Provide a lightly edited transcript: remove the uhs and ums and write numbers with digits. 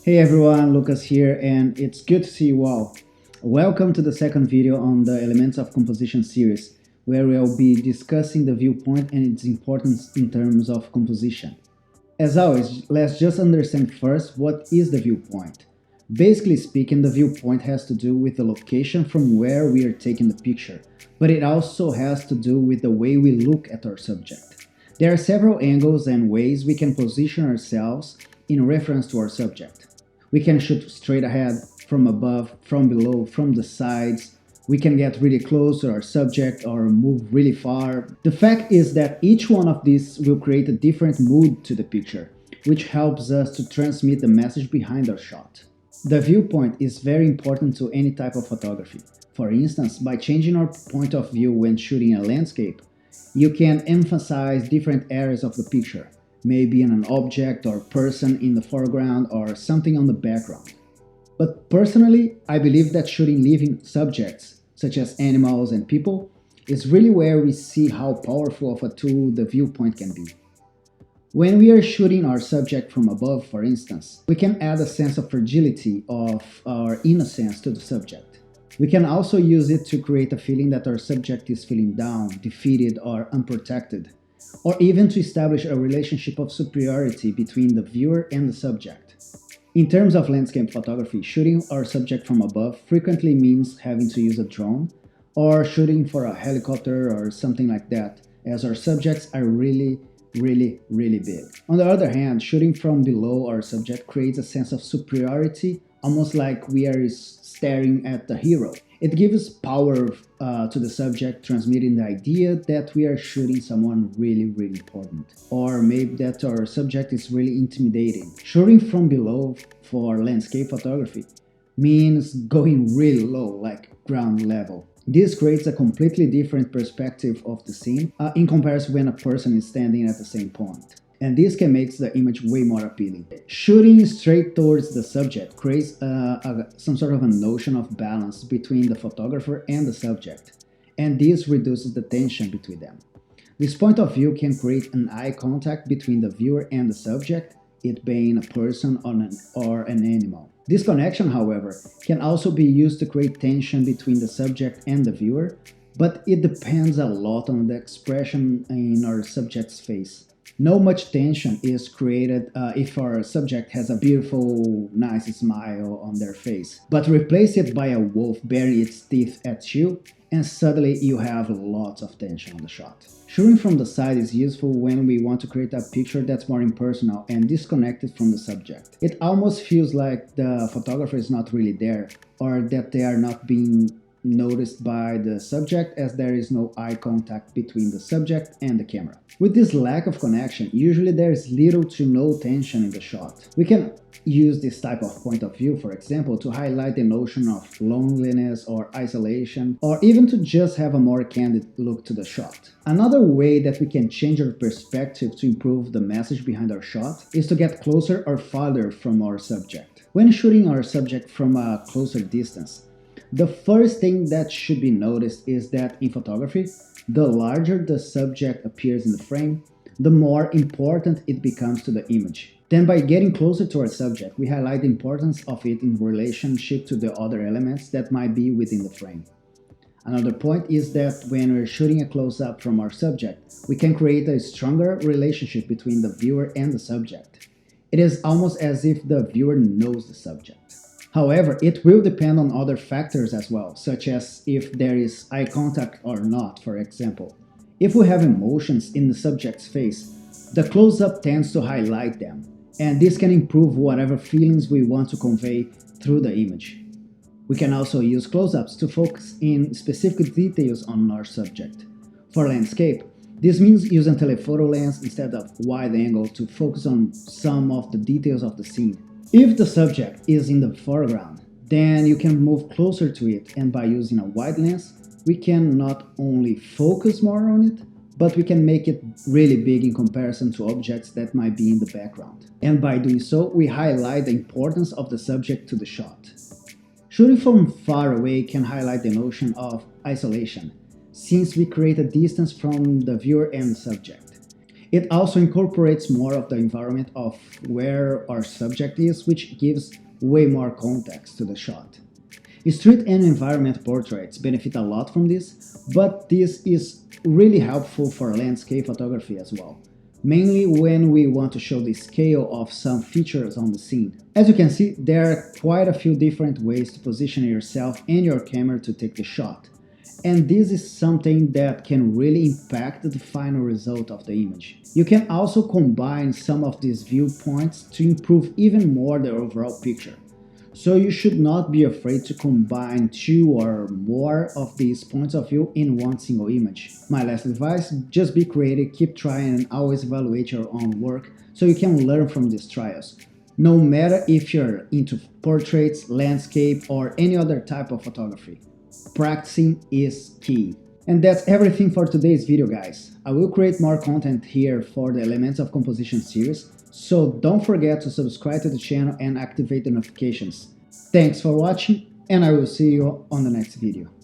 Hey everyone, Lucas here, and it's good to see you all. Welcome to the second video on the Elements of Composition series, where we'll be discussing the viewpoint and its importance in terms of composition. As always, let's just understand first what is the viewpoint. Basically speaking, the viewpoint has to do with the location from where we are taking the picture, but it also has to do with the way we look at our subject. There are several angles and ways we can position ourselves in reference to our subject. We can shoot straight ahead, from above, from below, from the sides. We can get really close to our subject or move really far. The fact is that each one of these will create a different mood to the picture, which helps us to transmit the message behind our shot. The viewpoint is very important to any type of photography. For instance, by changing our point of view when shooting a landscape, you can emphasize different areas of the picture, maybe an object or person in the foreground or something on the background. But personally, I believe that shooting living subjects, such as animals and people, is really where we see how powerful of a tool the viewpoint can be. When we are shooting our subject from above, for instance, we can add a sense of fragility of our innocence to the subject. We can also use it to create a feeling that our subject is feeling down, defeated, or unprotected, or even to establish a relationship of superiority between the viewer and the subject. In terms of landscape photography, shooting our subject from above frequently means having to use a drone or shooting for a helicopter or something like that, as our subjects are really big. On the other hand, shooting from below our subject creates a sense of superiority, almost like we are staring at the hero. It gives power to the subject, transmitting the idea that we are shooting someone really important, or maybe that our subject is really intimidating. Shooting from below for landscape photography means going really low, like ground level. This creates a completely different perspective of the scene in comparison when a person is standing at the same point. And this can make the image way more appealing. Shooting straight towards the subject creates some sort of a notion of balance between the photographer and the subject, and this reduces the tension between them. This point of view can create an eye contact between the viewer and the subject, it being a person or an animal. This connection, however, can also be used to create tension between the subject and the viewer, but it depends a lot on the expression in our subject's face. No much tension is created if our subject has a beautiful, nice smile on their face. But replace it by a wolf baring its teeth at you, and suddenly you have lots of tension on the shot. Shooting from the side is useful when we want to create a picture that's more impersonal and disconnected from the subject. It almost feels like the photographer is not really there, or that they are not being noticed by the subject, as there is no eye contact between the subject and the camera. With this lack of connection, usually there is little to no tension in the shot. We can use this type of point of view, for example, to highlight the notion of loneliness or isolation, or even to just have a more candid look to the shot. Another way that we can change our perspective to improve the message behind our shot is to get closer or farther from our subject. When shooting our subject from a closer distance, the first thing that should be noticed is that in photography, the larger the subject appears in the frame, the more important it becomes to the image. Then by getting closer to our subject, we highlight the importance of it in relationship to the other elements that might be within the frame. Another point is that when we're shooting a close-up from our subject, we can create a stronger relationship between the viewer and the subject. It is almost as if the viewer knows the subject. However, it will depend on other factors as well, such as if there is eye contact or not, for example. If we have emotions in the subject's face, the close-up tends to highlight them, and this can improve whatever feelings we want to convey through the image. We can also use close-ups to focus in specific details on our subject. For landscape, this means using telephoto lens instead of wide angle to focus on some of the details of the scene. If the subject is in the foreground, then you can move closer to it, and by using a wide lens, we can not only focus more on it, but we can make it really big in comparison to objects that might be in the background. And by doing so, we highlight the importance of the subject to the shot. Shooting from far away can highlight the notion of isolation, since we create a distance from the viewer and the subject. It also incorporates more of the environment of where our subject is, which gives way more context to the shot. Street and environment portraits benefit a lot from this, but this is really helpful for landscape photography as well, mainly when we want to show the scale of some features on the scene. As you can see, there are quite a few different ways to position yourself and your camera to take the shot, and this is something that can really impact the final result of the image. You can also combine some of these viewpoints to improve even more the overall picture. So you should not be afraid to combine two or more of these points of view in one single image. My last advice, just be creative, keep trying, and always evaluate your own work so you can learn from these trials. No matter if you're into portraits, landscape, or any other type of photography, practicing is key. And that's everything for today's video, guys. I will create more content here for the Elements of Composition series, so don't forget to subscribe to the channel and activate the notifications. Thanks for watching, and I will see you on the next video.